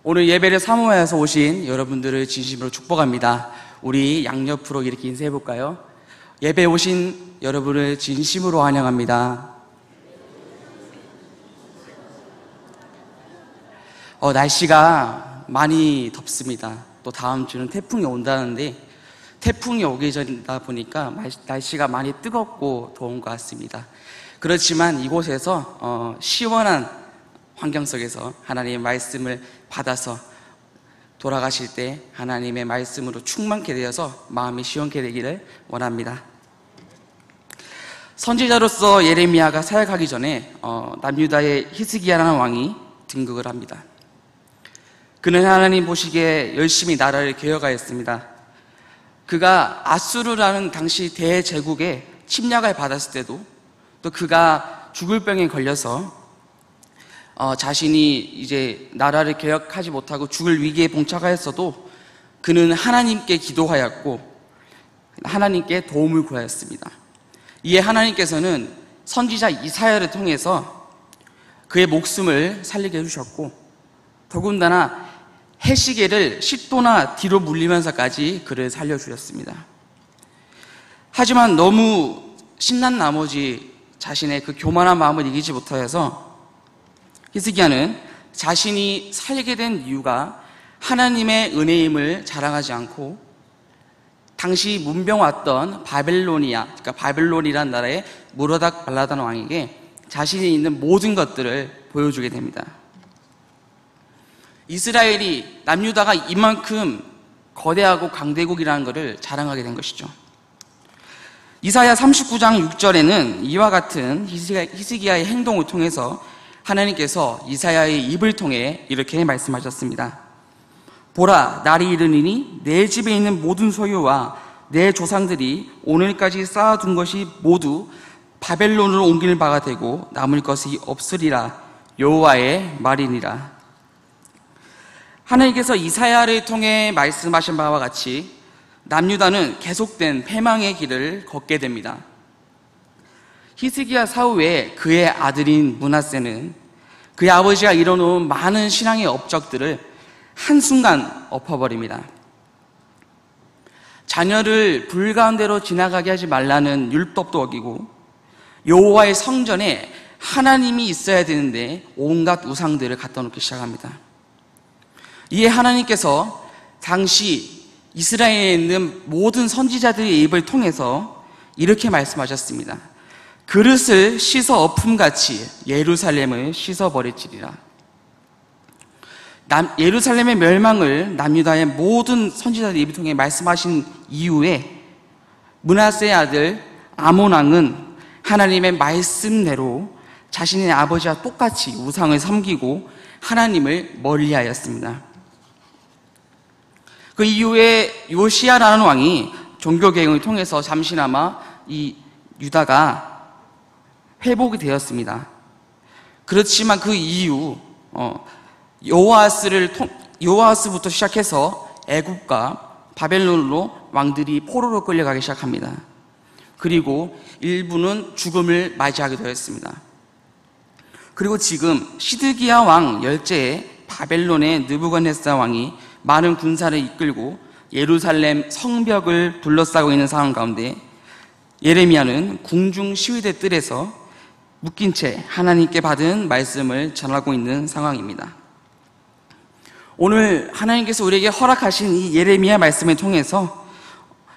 오늘 예배를 사모하여서 오신 여러분들을 진심으로 축복합니다. 우리 양옆으로 이렇게 인사해 볼까요? 예배에 오신 여러분을 진심으로 환영합니다. 날씨가 많이 덥습니다. 또 다음 주는 태풍이 온다는데 태풍이 오기 전이다 보니까 날씨가 많이 뜨겁고 더운 것 같습니다. 그렇지만 이곳에서 시원한 환경 속에서 하나님의 말씀을 받아서 돌아가실 때 하나님의 말씀으로 충만케 되어서 마음이 시원케 되기를 원합니다. 선지자로서 예레미야가 사역하기 전에 남유다의 히스기야라는 왕이 등극을 합니다. 그는 하나님 보시기에 열심히 나라를 개혁하였습니다. 그가 아수르라는 당시 대제국의 침략을 받았을 때도 또 그가 죽을 병에 걸려서 자신이 이제 나라를 개혁하지 못하고 죽을 위기에 봉착하였어도 그는 하나님께 기도하였고 하나님께 도움을 구하였습니다. 이에 하나님께서는 선지자 이사야를 통해서 그의 목숨을 살리게 해주셨고 더군다나 해시계를 10도나 뒤로 물리면서까지 그를 살려주셨습니다. 하지만 너무 신난 나머지 자신의 그 교만한 마음을 이기지 못하여서 히스기야는 자신이 살게 된 이유가 하나님의 은혜임을 자랑하지 않고 당시 문병 왔던 그러니까 바벨론이란 나라의 무로닥 발라단 왕에게 자신이 있는 모든 것들을 보여주게 됩니다. 이스라엘이 남유다가 이만큼 거대하고 강대국이라는 것을 자랑하게 된 것이죠. 이사야 39장 6절에는 이와 같은 히스기야의 행동을 통해서 하나님께서 이사야의 입을 통해 이렇게 말씀하셨습니다. 보라, 날이 이르니니 내 집에 있는 모든 소유와 내 조상들이 오늘까지 쌓아둔 것이 모두 바벨론으로 옮길 바가 되고 남을 것이 없으리라. 여호와의 말이니라. 하나님께서 이사야를 통해 말씀하신 바와 같이 남유다는 계속된 패망의 길을 걷게 됩니다. 히스기야 사후에 그의 아들인 므낫세는 그의 아버지가 이뤄놓은 많은 신앙의 업적들을 한순간 엎어버립니다. 자녀를 불 가운데로 지나가게 하지 말라는 율법도 어기고 여호와의 성전에 하나님이 있어야 되는데 온갖 우상들을 갖다 놓기 시작합니다. 이에 하나님께서 당시 이스라엘에 있는 모든 선지자들의 입을 통해서 이렇게 말씀하셨습니다. 그릇을 씻어 엎음같이 예루살렘을 씻어버릴지리라. 예루살렘의 멸망을 남유다의 모든 선지자들의 입을 통해 말씀하신 이후에 므낫세의 아들 아몬 왕은 하나님의 말씀대로 자신의 아버지와 똑같이 우상을 섬기고 하나님을 멀리하였습니다. 그 이후에 요시야라는 왕이 종교개혁을 통해서 잠시나마 이 유다가 회복이 되었습니다. 그렇지만 그 이후 여호아스부터 시작해서 애굽과 바벨론으로 왕들이 포로로 끌려가기 시작합니다. 그리고 일부는 죽음을 맞이하게 되었습니다. 그리고 지금 시드기야 왕 열째에 바벨론의 느부갓네살 왕이 많은 군사를 이끌고 예루살렘 성벽을 둘러싸고 있는 상황 가운데 예레미야는 궁중 시위대 뜰에서 묶인 채 하나님께 받은 말씀을 전하고 있는 상황입니다. 오늘 하나님께서 우리에게 허락하신 이 예레미야 말씀을 통해서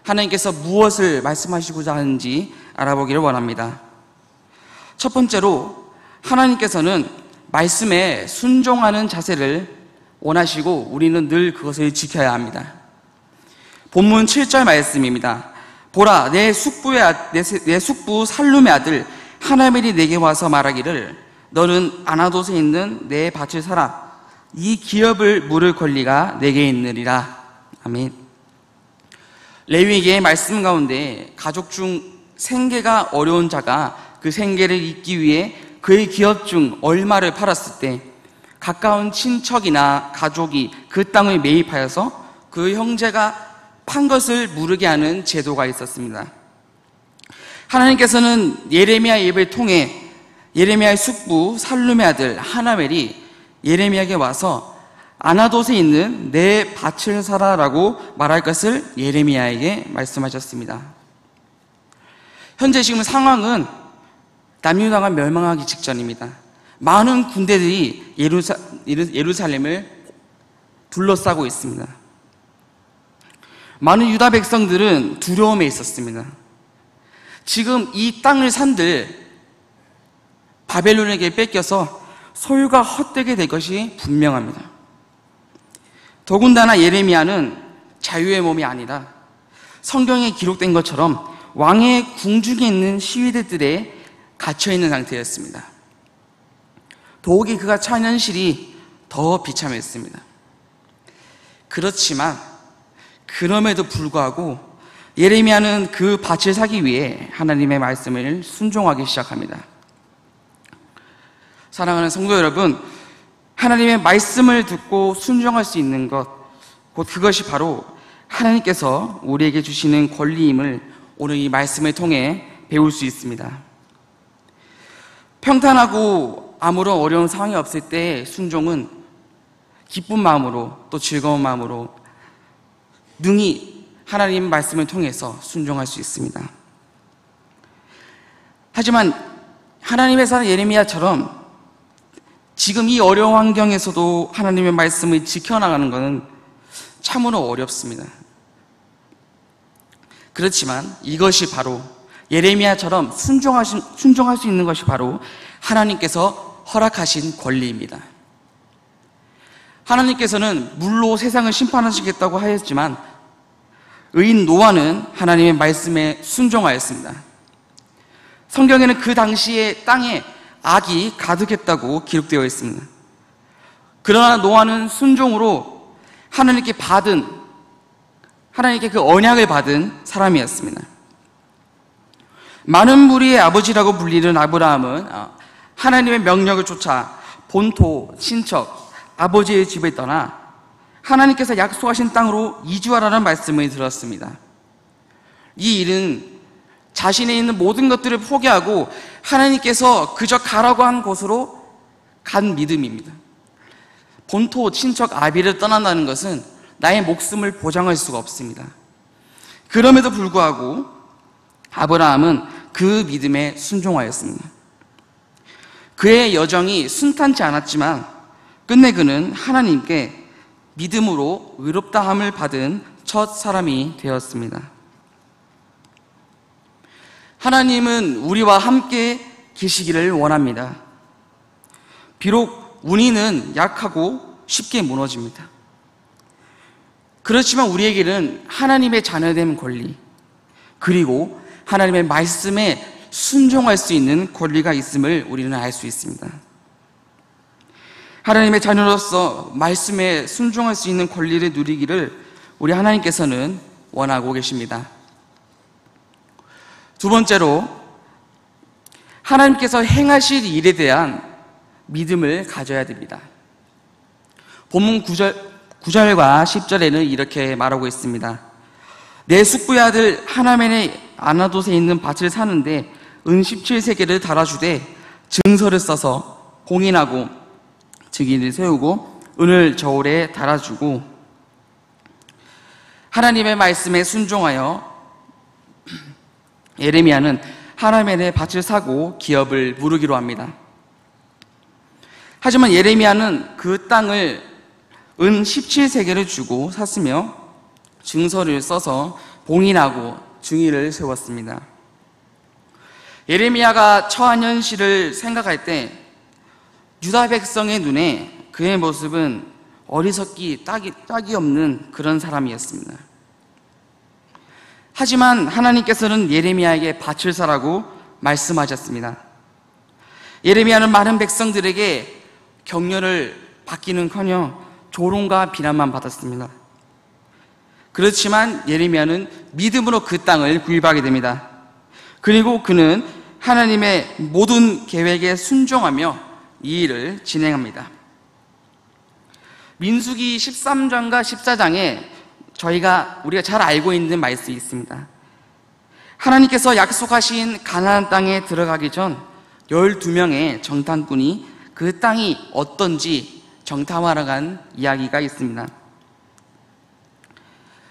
하나님께서 무엇을 말씀하시고자 하는지 알아보기를 원합니다. 첫 번째로 하나님께서는 말씀에 순종하는 자세를 원하시고 우리는 늘 그것을 지켜야 합니다. 본문 7절 말씀입니다. 보라, 내 숙부 살룸의 아들 하나멜이 내게 와서 말하기를 너는 아나돗에 있는 내 밭을 사라. 이 기업을 물을 권리가 내게 있느니라. 아멘. 레위기의 말씀 가운데 가족 중 생계가 어려운 자가 그 생계를 잇기 위해 그의 기업 중 얼마를 팔았을 때 가까운 친척이나 가족이 그 땅을 매입하여서 그 형제가 판 것을 무르게 하는 제도가 있었습니다. 하나님께서는 예레미야의 입을 통해 예레미야의 숙부 살룸의 아들 하나멜이 예레미야에게 와서 아나돗에 있는 내 밭을 사라라고 말할 것을 예레미야에게 말씀하셨습니다. 현재 지금 상황은 남유다가 멸망하기 직전입니다. 많은 군대들이 예루살렘을 둘러싸고 있습니다. 많은 유다 백성들은 두려움에 있었습니다. 지금 이 땅을 산들 바벨론에게 뺏겨서 소유가 헛되게 될 것이 분명합니다. 더군다나 예레미야는 자유의 몸이 아니라 성경에 기록된 것처럼 왕의 궁중에 있는 시위대들에 갇혀있는 상태였습니다. 더욱이 그가 처한 현실이 더 비참했습니다. 그렇지만 그럼에도 불구하고 예레미야는 그 밭을 사기 위해 하나님의 말씀을 순종하기 시작합니다. 사랑하는 성도 여러분, 하나님의 말씀을 듣고 순종할 수 있는 것, 곧 그것이 바로 하나님께서 우리에게 주시는 권리임을 오늘 이 말씀을 통해 배울 수 있습니다. 평탄하고 아무런 어려운 상황이 없을 때 순종은 기쁜 마음으로 또 즐거운 마음으로 능히 하나님의 말씀을 통해서 순종할 수 있습니다. 하지만 하나님의 사람 예레미야처럼 지금 이 어려운 환경에서도 하나님의 말씀을 지켜나가는 것은 참으로 어렵습니다. 그렇지만 이것이 바로 예레미야처럼 순종할 수 있는 것이 바로 하나님께서 허락하신 권리입니다. 하나님께서는 물로 세상을 심판하시겠다고 하였지만 의인 노아는 하나님의 말씀에 순종하였습니다. 성경에는 그 당시에 땅에 악이 가득했다고 기록되어 있습니다. 그러나 노아는 순종으로 하나님께 그 언약을 받은 사람이었습니다. 많은 무리의 아버지라고 불리는 아브라함은 하나님의 명령을 쫓아 본토, 친척, 아버지의 집을 떠나 하나님께서 약속하신 땅으로 이주하라는 말씀을 들었습니다. 이 일은 자신에 있는 모든 것들을 포기하고 하나님께서 그저 가라고 한 곳으로 간 믿음입니다. 본토, 친척, 아비를 떠난다는 것은 나의 목숨을 보장할 수가 없습니다. 그럼에도 불구하고 아브라함은 그 믿음에 순종하였습니다. 그의 여정이 순탄치 않았지만 끝내 그는 하나님께 믿음으로 의롭다함을 받은 첫 사람이 되었습니다. 하나님은 우리와 함께 계시기를 원합니다. 비록 우리는 약하고 쉽게 무너집니다. 그렇지만 우리에게는 하나님의 자녀됨 권리, 그리고 하나님의 말씀에 순종할 수 있는 권리가 있음을 우리는 알 수 있습니다. 하나님의 자녀로서 말씀에 순종할 수 있는 권리를 누리기를 우리 하나님께서는 원하고 계십니다. 두 번째로, 하나님께서 행하실 일에 대한 믿음을 가져야 됩니다. 본문 9절과 10절에는 이렇게 말하고 있습니다. 내 숙부의 아들 하나멜의 아나돗에 있는 밭을 사는데 은 17세겔을 달아주되 증서를 써서 공인하고 증인을 세우고 은을 저울에 달아주고, 하나님의 말씀에 순종하여 예레미야는 하나멜의 밭을 사고 기업을 무르기로 합니다. 하지만 예레미야는 그 땅을 은 17세겔을 주고 샀으며 증서를 써서 봉인하고 증인을 세웠습니다. 예레미야가 처한 현실을 생각할 때 유다 백성의 눈에 그의 모습은 어리석기 딱이 없는 그런 사람이었습니다. 하지만 하나님께서는 예레미야에게 밭을 사라고 말씀하셨습니다. 예레미야는 많은 백성들에게 격려를 받기는커녕 조롱과 비난만 받았습니다. 그렇지만 예레미야는 믿음으로 그 땅을 구입하게 됩니다. 그리고 그는 하나님의 모든 계획에 순종하며 이 일을 진행합니다. 민수기 13장과 14장에 우리가 잘 알고 있는 말씀이 있습니다. 하나님께서 약속하신 가나안 땅에 들어가기 전 12명의 정탐꾼이 그 땅이 어떤지 정탐하러 간 이야기가 있습니다.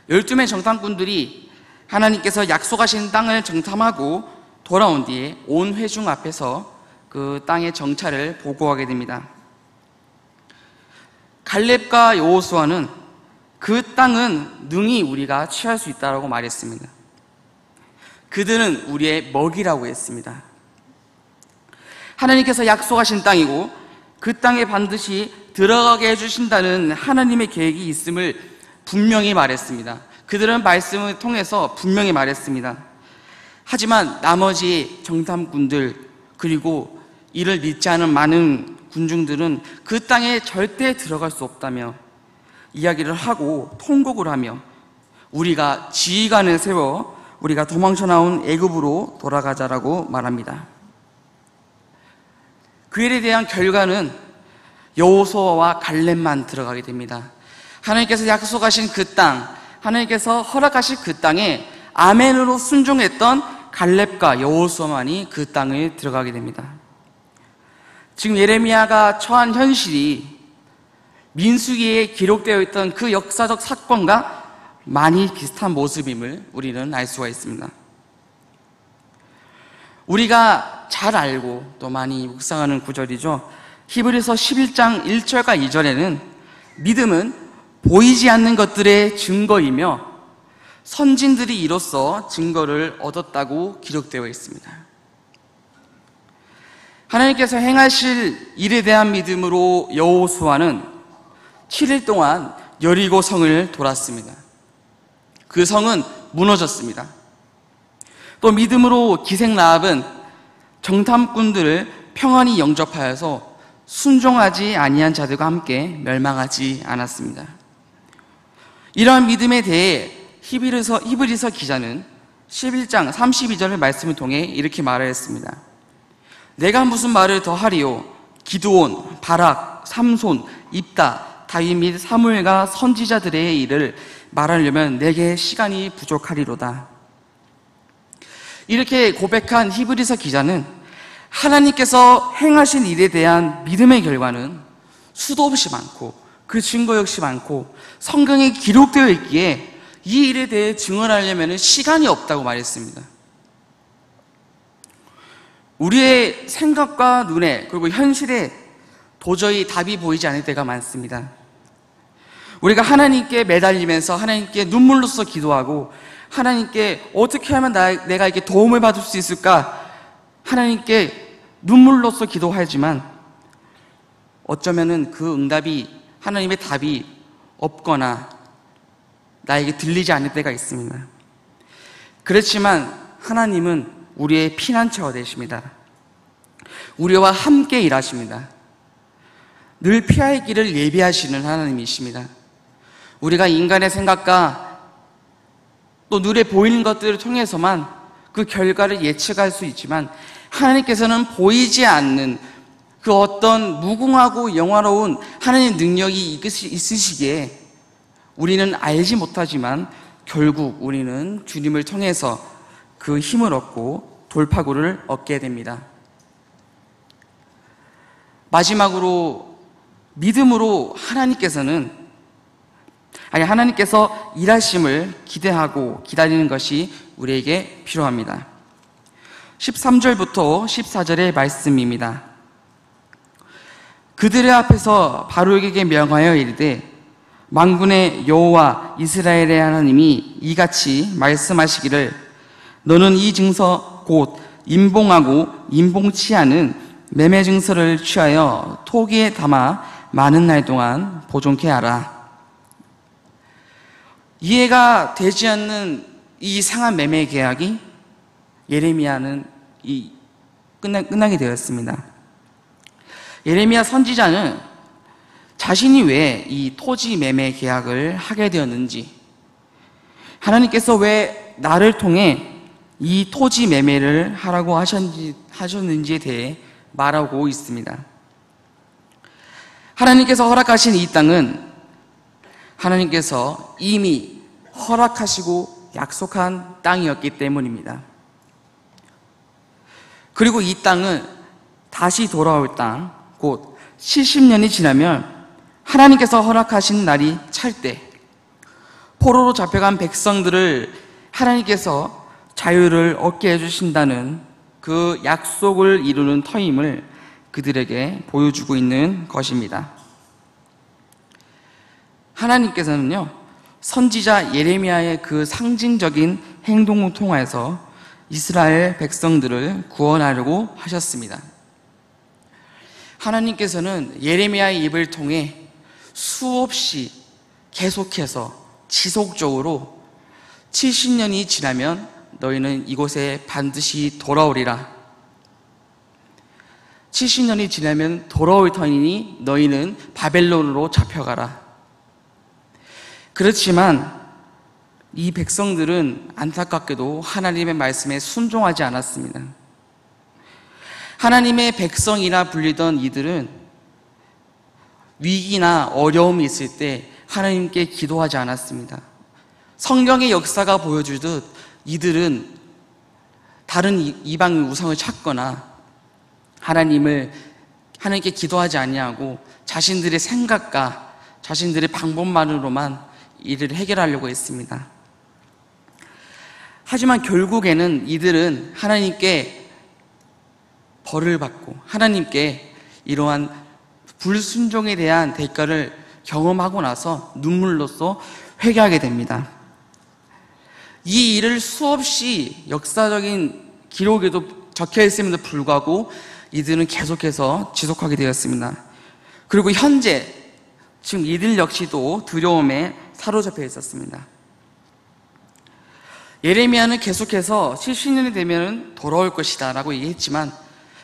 12명 정탐꾼들이 하나님께서 약속하신 땅을 정탐하고 돌아온 뒤에 온 회중 앞에서 그 땅의 정찰을 보고하게 됩니다. 갈렙과 여호수아는 그 땅은 능히 우리가 취할 수 있다고 말했습니다. 그들은 우리의 먹이라고 했습니다. 하나님께서 약속하신 땅이고 그 땅에 반드시 들어가게 해주신다는 하나님의 계획이 있음을 분명히 말했습니다. 그들은 말씀을 통해서 분명히 말했습니다. 하지만 나머지 정탐꾼들 그리고 이를 믿지 않은 많은 군중들은 그 땅에 절대 들어갈 수 없다며 이야기를 하고 통곡을 하며 우리가 지휘관을 세워 우리가 도망쳐 나온 애굽으로 돌아가자라고 말합니다. 그 일에 대한 결과는 여호수아와 갈렙만 들어가게 됩니다. 하나님께서 약속하신 그 땅, 하나님께서 허락하신 그 땅에 아멘으로 순종했던 갈렙과 여호수아만이 그 땅에 들어가게 됩니다. 지금 예레미야가 처한 현실이 민수기에 기록되어 있던 그 역사적 사건과 많이 비슷한 모습임을 우리는 알 수가 있습니다. 우리가 잘 알고 또 많이 묵상하는 구절이죠. 히브리서 11장 1절과 2절에는 믿음은 보이지 않는 것들의 증거이며 선진들이 이로써 증거를 얻었다고 기록되어 있습니다. 하나님께서 행하실 일에 대한 믿음으로 여호수아는 7일 동안 여리고 성을 돌았습니다. 그 성은 무너졌습니다. 또 믿음으로 기생 라합은 정탐꾼들을 평안히 영접하여서 순종하지 아니한 자들과 함께 멸망하지 않았습니다. 이러한 믿음에 대해 히브리서 기자는 11장 32절의 말씀을 통해 이렇게 말하였습니다. 내가 무슨 말을 더 하리요? 기드온, 바락, 삼손, 입다, 다윗 및 사무엘과 선지자들의 일을 말하려면 내게 시간이 부족하리로다. 이렇게 고백한 히브리서 기자는 하나님께서 행하신 일에 대한 믿음의 결과는 수도 없이 많고 그 증거 역시 많고 성경에 기록되어 있기에 이 일에 대해 증언하려면 시간이 없다고 말했습니다. 우리의 생각과 눈에 그리고 현실에 도저히 답이 보이지 않을 때가 많습니다. 우리가 하나님께 매달리면서 하나님께 눈물로써 기도하고 하나님께 어떻게 하면 내가 이렇게 도움을 받을 수 있을까 하나님께 눈물로써 기도하지만 어쩌면은 그 응답이 하나님의 답이 없거나 나에게 들리지 않을 때가 있습니다. 그렇지만 하나님은 우리의 피난처가 되십니다. 우리와 함께 일하십니다. 늘 피할 길을 예비하시는 하나님이십니다. 우리가 인간의 생각과 또 눈에 보이는 것들을 통해서만 그 결과를 예측할 수 있지만 하나님께서는 보이지 않는 그 어떤 무궁하고 영화로운 하나님의 능력이 있으시기에 우리는 알지 못하지만 결국 우리는 주님을 통해서 그 힘을 얻고 돌파구를 얻게 됩니다. 마지막으로 믿음으로 하나님께서 일하심을 기대하고 기다리는 것이 우리에게 필요합니다. 13절부터 14절의 말씀입니다. 그들의 앞에서 바룩에게 명하여 이르되 만군의 여호와 이스라엘의 하나님이 이같이 말씀하시기를 너는 이 증서 곧 임봉하고 임봉치 않은 매매 증서를 취하여 토기에 담아 많은 날 동안 보존케 하라. 이해가 되지 않는 이 이상한 매매 계약이 예레미야는 끝나게 되었습니다. 예레미야 선지자는 자신이 왜 이 토지 매매 계약을 하게 되었는지, 하나님께서 왜 나를 통해 이 토지 매매를 하라고 하셨는지에 대해 말하고 있습니다. 하나님께서 허락하신 이 땅은 하나님께서 이미 허락하시고 약속한 땅이었기 때문입니다. 그리고 이 땅은 다시 돌아올 땅, 곧 70년이 지나면 하나님께서 허락하신 날이 찰 때 포로로 잡혀간 백성들을 하나님께서 자유를 얻게 해주신다는 그 약속을 이루는 터임을 그들에게 보여주고 있는 것입니다. 하나님께서는요, 선지자 예레미야의 그 상징적인 행동을 통해서 이스라엘 백성들을 구원하려고 하셨습니다. 하나님께서는 예레미야의 입을 통해 수없이 계속해서 지속적으로 70년이 지나면 너희는 이곳에 반드시 돌아오리라. 70년이 지나면 돌아올 터이니 너희는 바벨론으로 잡혀가라. 그렇지만 이 백성들은 안타깝게도 하나님의 말씀에 순종하지 않았습니다. 하나님의 백성이라 불리던 이들은 위기나 어려움이 있을 때 하나님께 기도하지 않았습니다. 성경의 역사가 보여주듯 이들은 다른 이방 우상을 찾거나 하나님께 기도하지 아니하고 자신들의 생각과 자신들의 방법만으로만 일을 해결하려고 했습니다. 하지만 결국에는 이들은 하나님께 벌을 받고 하나님께 이러한 불순종에 대한 대가를 경험하고 나서 눈물로써 회개하게 됩니다. 이 일을 수없이 역사적인 기록에도 적혀 있음에도 불구하고 이들은 계속해서 지속하게 되었습니다. 그리고 현재 지금 이들 역시도 두려움에 사로잡혀 있었습니다. 예레미야는 계속해서 70년이 되면 돌아올 것이다 라고 얘기했지만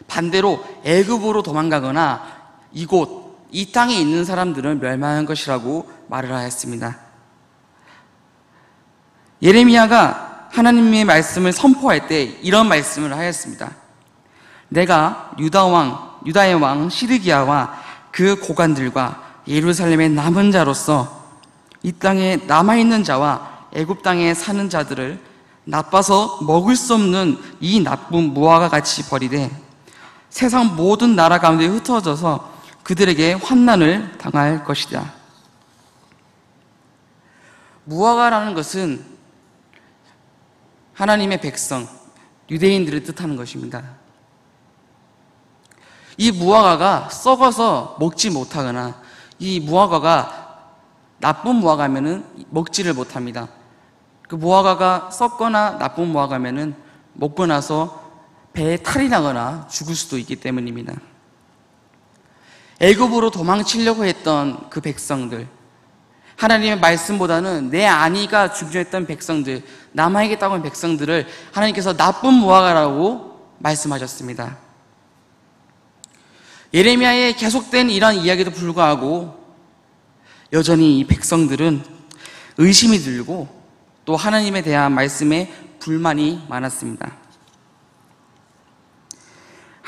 반대로 애굽으로 도망가거나 이 땅에 있는 사람들은 멸망한 것이라고 말을 하였습니다. 예레미야가 하나님의 말씀을 선포할 때 이런 말씀을 하였습니다. 내가 유다의 왕 시드기야와 그 고관들과 예루살렘의 남은 자로서 이 땅에 남아있는 자와 애굽 땅에 사는 자들을 나빠서 먹을 수 없는 이 나쁜 무화과 같이 버리되 세상 모든 나라 가운데 흩어져서 그들에게 환난을 당할 것이다. 무화과라는 것은 하나님의 백성, 유대인들을 뜻하는 것입니다. 이 무화과가 썩어서 먹지 못하거나 이 무화과가 나쁜 무화과면은 먹지를 못합니다. 그 무화과가 썩거나 나쁜 무화과면은 먹고 나서 배에 탈이 나거나 죽을 수도 있기 때문입니다. 애굽으로 도망치려고 했던 그 백성들, 하나님의 말씀보다는 내 안위가 중요했던 백성들, 남아있겠다고 하는 백성들을 하나님께서 나쁜 무화과라고 말씀하셨습니다. 예레미야의 계속된 이런 이야기에도 불구하고 여전히 이 백성들은 의심이 들고 또 하나님에 대한 말씀에 불만이 많았습니다.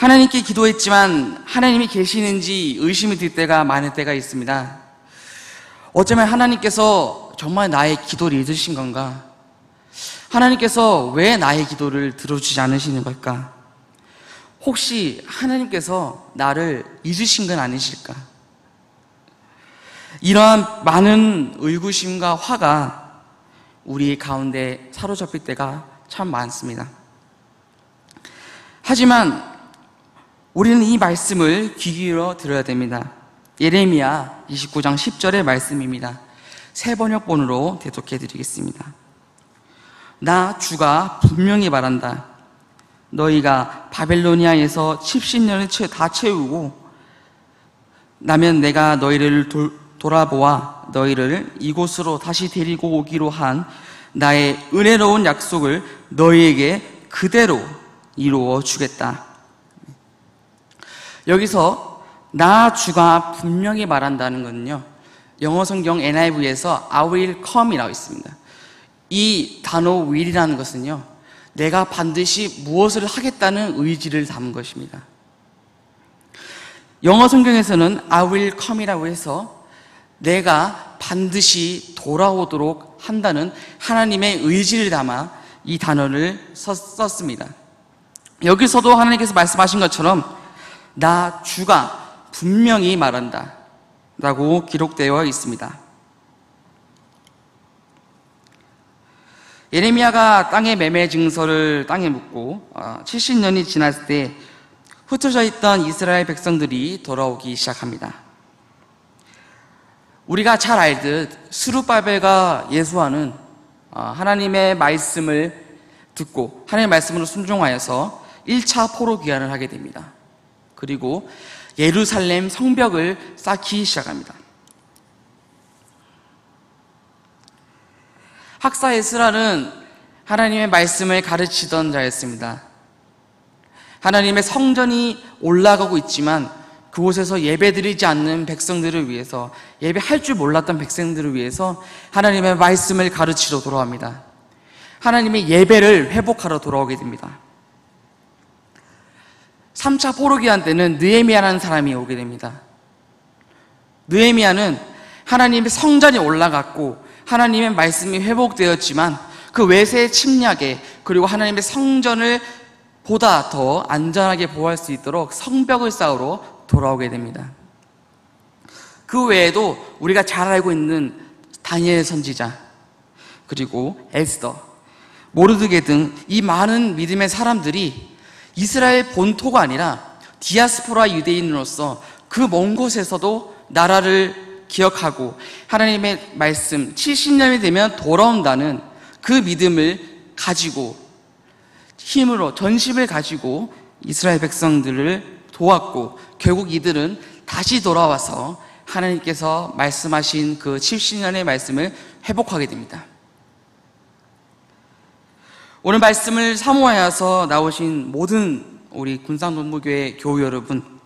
하나님께 기도했지만 하나님이 계시는지 의심이 들 때가 많을 때가 있습니다. 어쩌면 하나님께서 정말 나의 기도를 잊으신 건가? 하나님께서 왜 나의 기도를 들어주지 않으시는 걸까? 혹시 하나님께서 나를 잊으신 건 아니실까? 이러한 많은 의구심과 화가 우리 가운데 사로잡힐 때가 참 많습니다. 하지만 우리는 이 말씀을 귀 기울여 들어야 됩니다. 예레미야 29장 10절의 말씀입니다. 새 번역본으로 대독해 드리겠습니다. 나 주가 분명히 말한다. 너희가 바벨로니아에서 70년을 다 채우고 나면 내가 너희를 돌아보아 너희를 이곳으로 다시 데리고 오기로 한 나의 은혜로운 약속을 너희에게 그대로 이루어 주겠다. 여기서 나 주가 분명히 말한다는 것은요, 영어 성경 NIV에서 I will come이라고 있습니다. 이 단어 will이라는 것은요, 내가 반드시 무엇을 하겠다는 의지를 담은 것입니다. 영어 성경에서는 I will come이라고 해서 내가 반드시 돌아오도록 한다는 하나님의 의지를 담아 이 단어를 썼습니다. 여기서도 하나님께서 말씀하신 것처럼 나 주가 분명히 말한다. 라고 기록되어 있습니다. 예레미야가 땅의 매매 증서를 땅에 묻고 70년이 지났을 때 흩어져 있던 이스라엘 백성들이 돌아오기 시작합니다. 우리가 잘 알듯 스룹바벨과 예수아는 하나님의 말씀을 듣고 하나님의 말씀으로 순종하여서 1차 포로 귀환을 하게 됩니다. 그리고 예루살렘 성벽을 쌓기 시작합니다. 학사 에스라는 하나님의 말씀을 가르치던 자였습니다. 하나님의 성전이 올라가고 있지만 그곳에서 예배드리지 않는 백성들을 위해서, 예배할 줄 몰랐던 백성들을 위해서 하나님의 말씀을 가르치러 돌아옵니다. 하나님의 예배를 회복하러 돌아오게 됩니다. 3차 포로기한 때는 느헤미야라는 사람이 오게 됩니다. 느헤미야는 하나님의 성전이 올라갔고 하나님의 말씀이 회복되었지만 그 외세 침략에, 그리고 하나님의 성전을 보다 더 안전하게 보호할 수 있도록 성벽을 쌓으러 돌아오게 됩니다. 그 외에도 우리가 잘 알고 있는 다니엘 선지자, 그리고 에스더, 모르드게 등 이 많은 믿음의 사람들이 이스라엘 본토가 아니라 디아스포라 유대인으로서 그 먼 곳에서도 나라를 기억하고 하나님의 말씀 70년이 되면 돌아온다는 그 믿음을 가지고, 힘으로 전심을 가지고 이스라엘 백성들을 도왔고, 결국 이들은 다시 돌아와서 하나님께서 말씀하신 그 70년의 말씀을 회복하게 됩니다. 오늘 말씀을 사모하여서 나오신 모든 우리 군산동부교회 교우 여러분,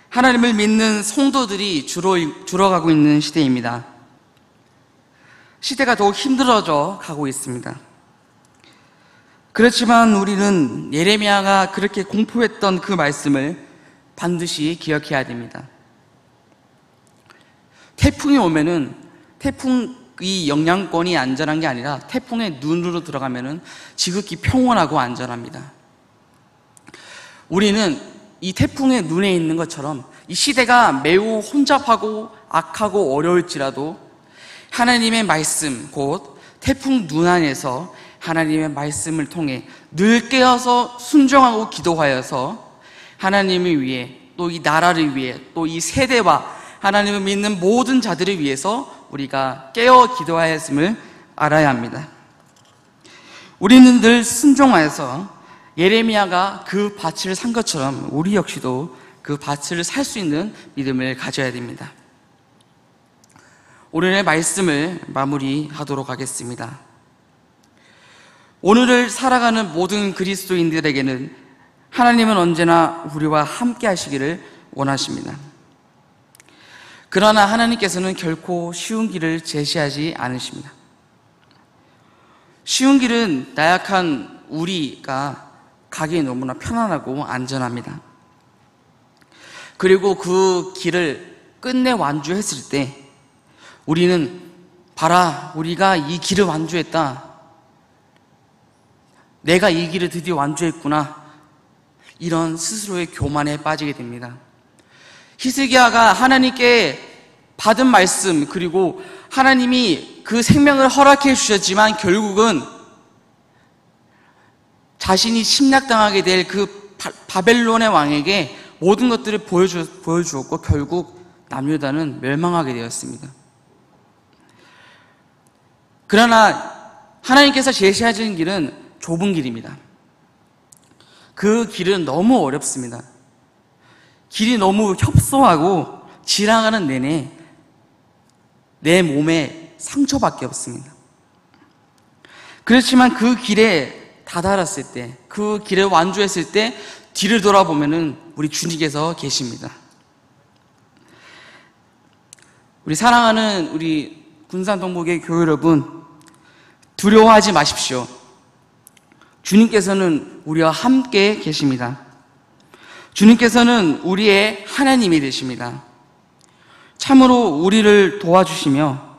하나님을 믿는 성도들이 줄어가고 있는 시대입니다. 시대가 더욱 힘들어져 가고 있습니다. 그렇지만 우리는 예레미야가 그렇게 공포했던 그 말씀을 반드시 기억해야 됩니다. 태풍이 오면은 태풍이 영향권이 안전한 게 아니라 태풍의 눈으로 들어가면은 지극히 평온하고 안전합니다. 우리는 이 태풍의 눈에 있는 것처럼 이 시대가 매우 혼잡하고 악하고 어려울지라도 하나님의 말씀, 곧 태풍 눈 안에서 하나님의 말씀을 통해 늘 깨어서 순종하고 기도하여서 하나님을 위해, 또 이 나라를 위해, 또 이 세대와 하나님을 믿는 모든 자들을 위해서 우리가 깨어 기도하였음을 알아야 합니다. 우리는 늘 순종하여서 예레미야가 그 밭을 산 것처럼 우리 역시도 그 밭을 살 수 있는 믿음을 가져야 됩니다. 오늘의 말씀을 마무리하도록 하겠습니다. 오늘을 살아가는 모든 그리스도인들에게는 하나님은 언제나 우리와 함께 하시기를 원하십니다. 그러나 하나님께서는 결코 쉬운 길을 제시하지 않으십니다. 쉬운 길은 나약한 우리가 가기에 너무나 편안하고 안전합니다. 그리고 그 길을 끝내 완주했을 때 우리는 봐라, 우리가 이 길을 완주했다, 내가 이 길을 드디어 완주했구나, 이런 스스로의 교만에 빠지게 됩니다. 히스기야가 하나님께 받은 말씀, 그리고 하나님이 그 생명을 허락해 주셨지만 결국은 자신이 침략당하게 될 그 바벨론의 왕에게 모든 것들을 보여주었고 결국 남유다는 멸망하게 되었습니다. 그러나 하나님께서 제시하시는 길은 좁은 길입니다. 그 길은 너무 어렵습니다. 길이 너무 협소하고 지나가는 내내 내 몸에 상처밖에 없습니다. 그렇지만 그 길에 다다랐을 때, 그 길을 완주했을 때 뒤를 돌아보면은 우리 주님께서 계십니다. 우리 사랑하는 우리 군산동북의 교회 여러분, 두려워하지 마십시오. 주님께서는 우리와 함께 계십니다. 주님께서는 우리의 하나님이 되십니다. 참으로 우리를 도와주시며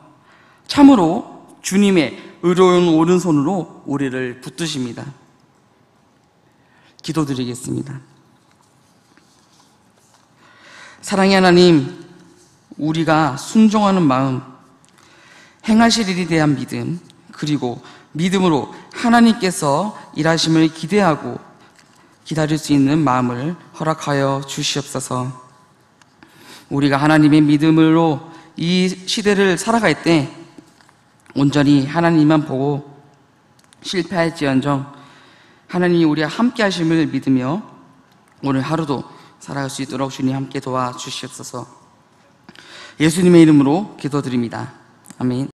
참으로 주님의 의로운 오른손으로 우리를 붙드십니다. 기도드리겠습니다. 사랑의 하나님, 우리가 순종하는 마음, 행하실 일에 대한 믿음, 그리고 믿음으로 하나님께서 일하심을 기대하고 기다릴 수 있는 마음을 허락하여 주시옵소서. 우리가 하나님의 믿음으로 이 시대를 살아갈 때 온전히 하나님만 보고 실패할지언정 하나님이 우리와 함께 하심을 믿으며 오늘 하루도 살아갈 수 있도록 주님 함께 도와주시옵소서. 예수님의 이름으로 기도드립니다. 아멘.